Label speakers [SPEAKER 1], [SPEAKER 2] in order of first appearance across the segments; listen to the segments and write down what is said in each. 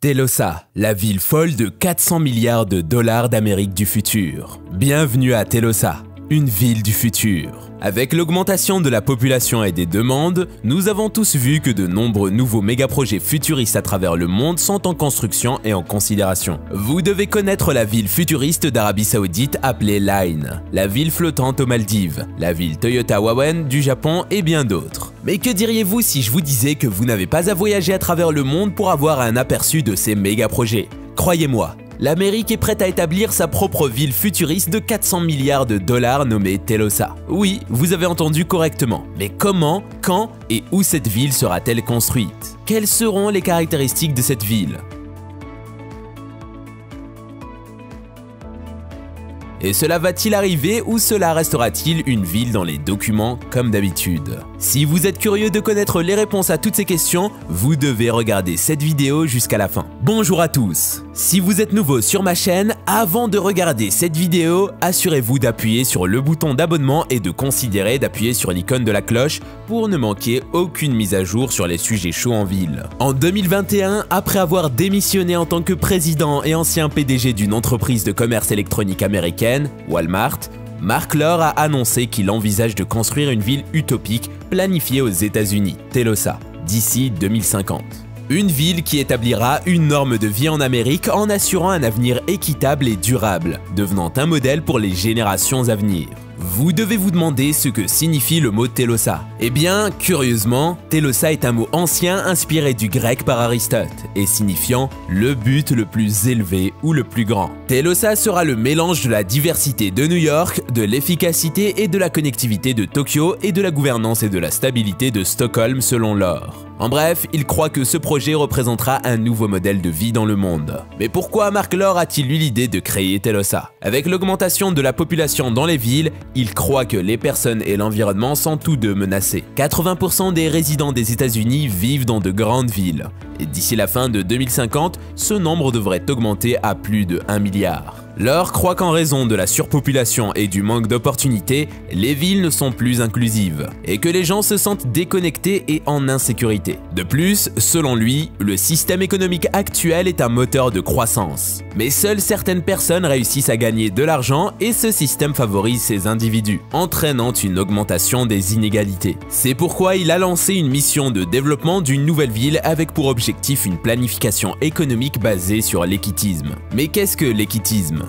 [SPEAKER 1] Telosa, la ville folle de 400 milliards de dollars d'Amérique du futur. Bienvenue à Telosa, une ville du futur. Avec l'augmentation de la population et des demandes, nous avons tous vu que de nombreux nouveaux mégaprojets futuristes à travers le monde sont en construction et en considération. Vous devez connaître la ville futuriste d'Arabie Saoudite appelée Line, la ville flottante aux Maldives, la ville Toyota Wawen du Japon et bien d'autres. Mais que diriez-vous si je vous disais que vous n'avez pas à voyager à travers le monde pour avoir un aperçu de ces mégaprojets? Croyez-moi, l'Amérique est prête à établir sa propre ville futuriste de 400 milliards de dollars nommée Telosa. Oui, vous avez entendu correctement. Mais comment, quand et où cette ville sera-t-elle construite? Quelles seront les caractéristiques de cette ville? Et cela va-t-il arriver ou cela restera-t-il une ville dans les documents comme d'habitude? Si vous êtes curieux de connaître les réponses à toutes ces questions, vous devez regarder cette vidéo jusqu'à la fin. Bonjour à tous! Si vous êtes nouveau sur ma chaîne, avant de regarder cette vidéo, assurez-vous d'appuyer sur le bouton d'abonnement et de considérer d'appuyer sur l'icône de la cloche pour ne manquer aucune mise à jour sur les sujets chauds en ville. En 2021, après avoir démissionné en tant que président et ancien PDG d'une entreprise de commerce électronique américaine, Walmart, Mark Lore a annoncé qu'il envisage de construire une ville utopique planifiée aux États-Unis, Telosa, d'ici 2050. Une ville qui établira une norme de vie en Amérique en assurant un avenir équitable et durable, devenant un modèle pour les générations à venir. Vous devez vous demander ce que signifie le mot Telosa. Eh bien, curieusement, Telosa est un mot ancien inspiré du grec par Aristote et signifiant le but le plus élevé ou le plus grand. Telosa sera le mélange de la diversité de New York, de l'efficacité et de la connectivité de Tokyo et de la gouvernance et de la stabilité de Stockholm selon Lore. En bref, il croit que ce projet représentera un nouveau modèle de vie dans le monde. Mais pourquoi Mark Lore a-t-il eu l'idée de créer Telosa? Avec l'augmentation de la population dans les villes, il croit que les personnes et l'environnement sont tous deux menacés. 80% des résidents des États-Unis vivent dans de grandes villes. Et d'ici la fin de 2050, ce nombre devrait augmenter à plus de 1 milliard. Lore croit qu'en raison de la surpopulation et du manque d'opportunités, les villes ne sont plus inclusives et que les gens se sentent déconnectés et en insécurité. De plus, selon lui, le système économique actuel est un moteur de croissance. Mais seules certaines personnes réussissent à gagner de l'argent et ce système favorise ces individus, entraînant une augmentation des inégalités. C'est pourquoi il a lancé une mission de développement d'une nouvelle ville avec pour objectif une planification économique basée sur l'équitisme. Mais qu'est-ce que l'équitisme ?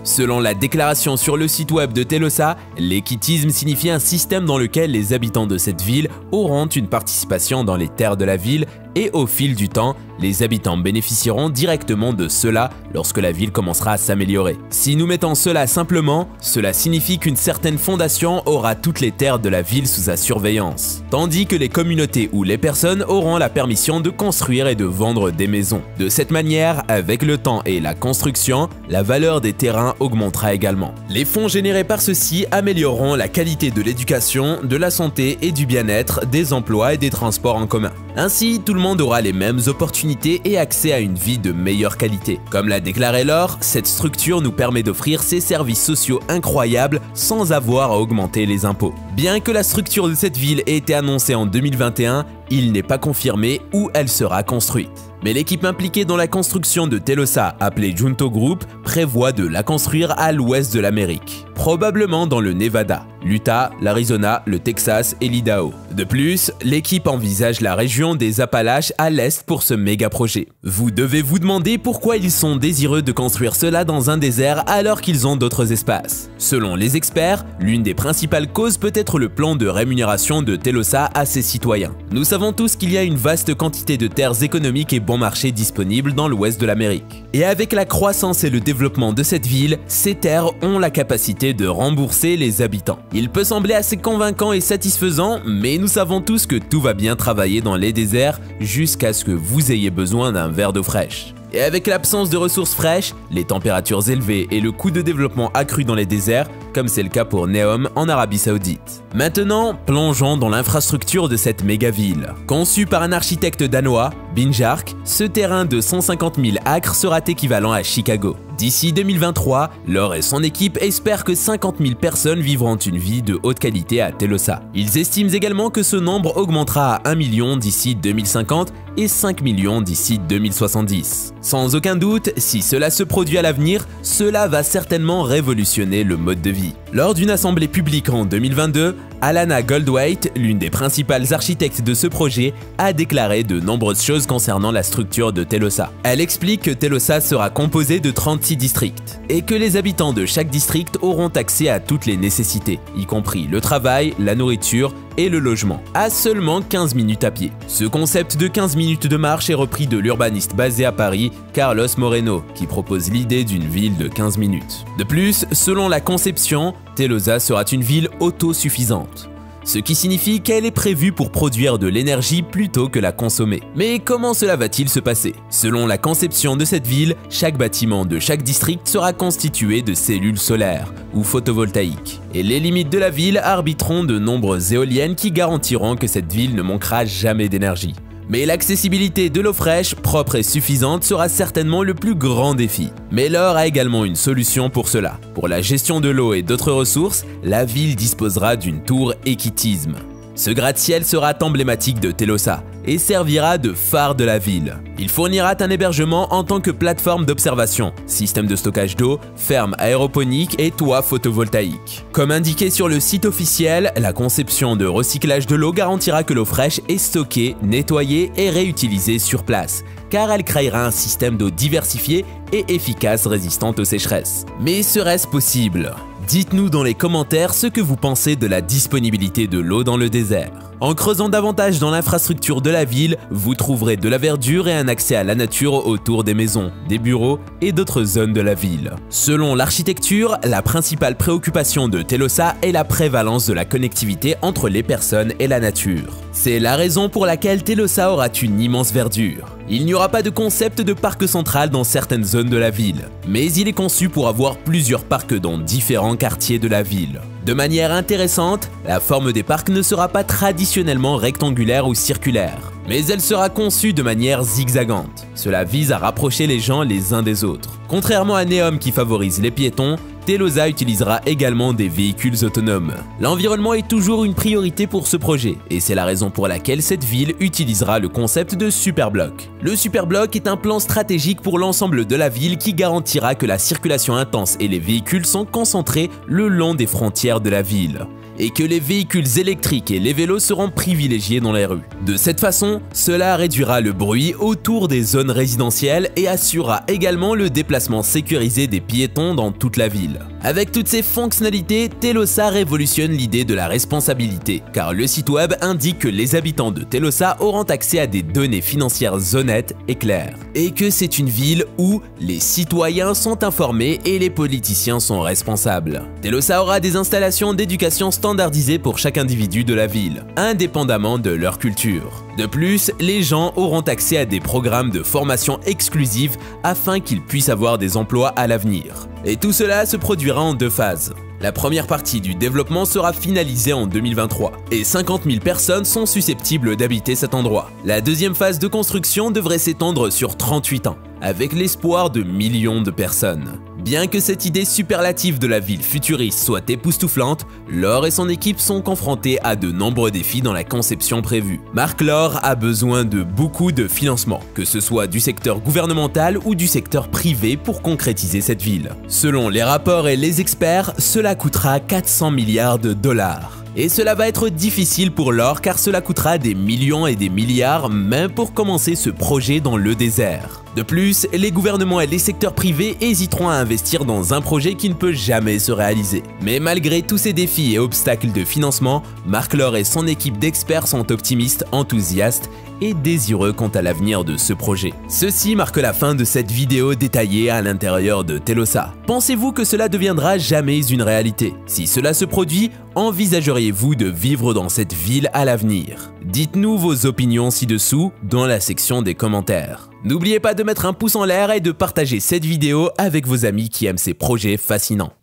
[SPEAKER 1] Selon la déclaration sur le site web de Telosa, l'équitisme signifie un système dans lequel les habitants de cette ville auront une participation dans les terres de la ville et au fil du temps, les habitants bénéficieront directement de cela lorsque la ville commencera à s'améliorer. Si nous mettons cela simplement, cela signifie qu'une certaine fondation aura toutes les terres de la ville sous sa surveillance, tandis que les communautés ou les personnes auront la permission de construire et de vendre des maisons. De cette manière, avec le temps et la construction, la valeur des terrains augmentera également. Les fonds générés par ceux-ci amélioreront la qualité de l'éducation, de la santé et du bien-être, des emplois et des transports en commun. Ainsi, tout le monde aura les mêmes opportunités et accès à une vie de meilleure qualité. Comme l'a déclaré Lore, cette structure nous permet d'offrir ces services sociaux incroyables sans avoir à augmenter les impôts. Bien que la structure de cette ville ait été annoncée en 2021, il n'est pas confirmé où elle sera construite. Mais l'équipe impliquée dans la construction de Telosa, appelée Junto Group, prévoit de la construire à l'ouest de l'Amérique, probablement dans le Nevada, l'Utah, l'Arizona, le Texas et l'Idaho. De plus, l'équipe envisage la région des Appalaches à l'est pour ce méga projet. Vous devez vous demander pourquoi ils sont désireux de construire cela dans un désert alors qu'ils ont d'autres espaces. Selon les experts, l'une des principales causes peut être le plan de rémunération de Telosa à ses citoyens. Nous savons tous qu'il y a une vaste quantité de terres économiques et bon marché disponibles dans l'ouest de l'Amérique. Et avec la croissance et le développement de cette ville, ces terres ont la capacité de rembourser les habitants. Il peut sembler assez convaincant et satisfaisant, mais nous savons tous que tout va bien travailler dans les déserts jusqu'à ce que vous ayez besoin d'un verre d'eau fraîche. Et avec l'absence de ressources fraîches, les températures élevées et le coût de développement accru dans les déserts, comme c'est le cas pour Neom en Arabie Saoudite. Maintenant, plongeons dans l'infrastructure de cette méga-ville. Conçue par un architecte danois, Binjark, ce terrain de 150 000 acres sera équivalent à Chicago. D'ici 2023, Laure et son équipe espèrent que 50 000 personnes vivront une vie de haute qualité à Telosa. Ils estiment également que ce nombre augmentera à 1 million d'ici 2050 et 5 millions d'ici 2070. Sans aucun doute, si cela se produit à l'avenir, cela va certainement révolutionner le mode de vie. Lors d'une assemblée publique en 2022, Alana Goldwaite, l'une des principales architectes de ce projet, a déclaré de nombreuses choses concernant la structure de Telosa. Elle explique que Telosa sera composée de 36 districts et que les habitants de chaque district auront accès à toutes les nécessités, y compris le travail, la nourriture et le logement, à seulement 15 minutes à pied. Ce concept de 15 minutes de marche est repris de l'urbaniste basé à Paris, Carlos Moreno, qui propose l'idée d'une ville de 15 minutes. De plus, selon la conception, Telosa sera une ville autosuffisante, ce qui signifie qu'elle est prévue pour produire de l'énergie plutôt que la consommer. Mais comment cela va-t-il se passer? Selon la conception de cette ville, chaque bâtiment de chaque district sera constitué de cellules solaires ou photovoltaïques. Et les limites de la ville arbitreront de nombreuses éoliennes qui garantiront que cette ville ne manquera jamais d'énergie. Mais l'accessibilité de l'eau fraîche, propre et suffisante sera certainement le plus grand défi. Mais Laure a également une solution pour cela. Pour la gestion de l'eau et d'autres ressources, la ville disposera d'une tour équitisme. Ce gratte-ciel sera emblématique de Telosa et servira de phare de la ville. Il fournira un hébergement en tant que plateforme d'observation, système de stockage d'eau, ferme aéroponique et toit photovoltaïque. Comme indiqué sur le site officiel, la conception de recyclage de l'eau garantira que l'eau fraîche est stockée, nettoyée et réutilisée sur place, car elle créera un système d'eau diversifié et efficace résistant aux sécheresses. Mais serait-ce possible? Dites-nous dans les commentaires ce que vous pensez de la disponibilité de l'eau dans le désert. En creusant davantage dans l'infrastructure de la ville, vous trouverez de la verdure et un accès à la nature autour des maisons, des bureaux et d'autres zones de la ville. Selon l'architecture, la principale préoccupation de Telosa est la prévalence de la connectivité entre les personnes et la nature. C'est la raison pour laquelle Telosa aura une immense verdure. Il n'y aura pas de concept de parc central dans certaines zones de la ville, mais il est conçu pour avoir plusieurs parcs dans différents quartiers de la ville. De manière intéressante, la forme des parcs ne sera pas traditionnellement rectangulaire ou circulaire, mais elle sera conçue de manière zigzagante. Cela vise à rapprocher les gens les uns des autres. Contrairement à Neom qui favorise les piétons, Telosa utilisera également des véhicules autonomes. L'environnement est toujours une priorité pour ce projet, et c'est la raison pour laquelle cette ville utilisera le concept de Superblock. Le Superblock est un plan stratégique pour l'ensemble de la ville qui garantira que la circulation intense et les véhicules sont concentrés le long des frontières de la ville, et que les véhicules électriques et les vélos seront privilégiés dans les rues. De cette façon, cela réduira le bruit autour des zones résidentielles et assurera également le déplacement sécurisé des piétons dans toute la ville. Avec toutes ces fonctionnalités, Telosa révolutionne l'idée de la responsabilité, car le site web indique que les habitants de Telosa auront accès à des données financières honnêtes et claires, et que c'est une ville où les citoyens sont informés et les politiciens sont responsables. Telosa aura des installations d'éducation standardisées pour chaque individu de la ville, indépendamment de leur culture. De plus, les gens auront accès à des programmes de formation exclusifs afin qu'ils puissent avoir des emplois à l'avenir. Et tout cela se produira en 2 phases. La première partie du développement sera finalisée en 2023 et 50 000 personnes sont susceptibles d'habiter cet endroit. La deuxième phase de construction devrait s'étendre sur 38 ans, avec l'espoir de millions de personnes. Bien que cette idée superlative de la ville futuriste soit époustouflante, Laure et son équipe sont confrontés à de nombreux défis dans la conception prévue. Marc Laure a besoin de beaucoup de financement, que ce soit du secteur gouvernemental ou du secteur privé pour concrétiser cette ville. Selon les rapports et les experts, cela coûtera 400 milliards de dollars. Et cela va être difficile pour Laure car cela coûtera des millions et des milliards même pour commencer ce projet dans le désert. De plus, les gouvernements et les secteurs privés hésiteront à investir dans un projet qui ne peut jamais se réaliser. Mais malgré tous ces défis et obstacles de financement, Marc Laure et son équipe d'experts sont optimistes, enthousiastes et désireux quant à l'avenir de ce projet. Ceci marque la fin de cette vidéo détaillée à l'intérieur de Telosa. Pensez-vous que cela deviendra jamais une réalité? Si cela se produit, envisageriez-vous de vivre dans cette ville à l'avenir? Dites-nous vos opinions ci-dessous dans la section des commentaires. N'oubliez pas de mettre un pouce en l'air et de partager cette vidéo avec vos amis qui aiment ces projets fascinants.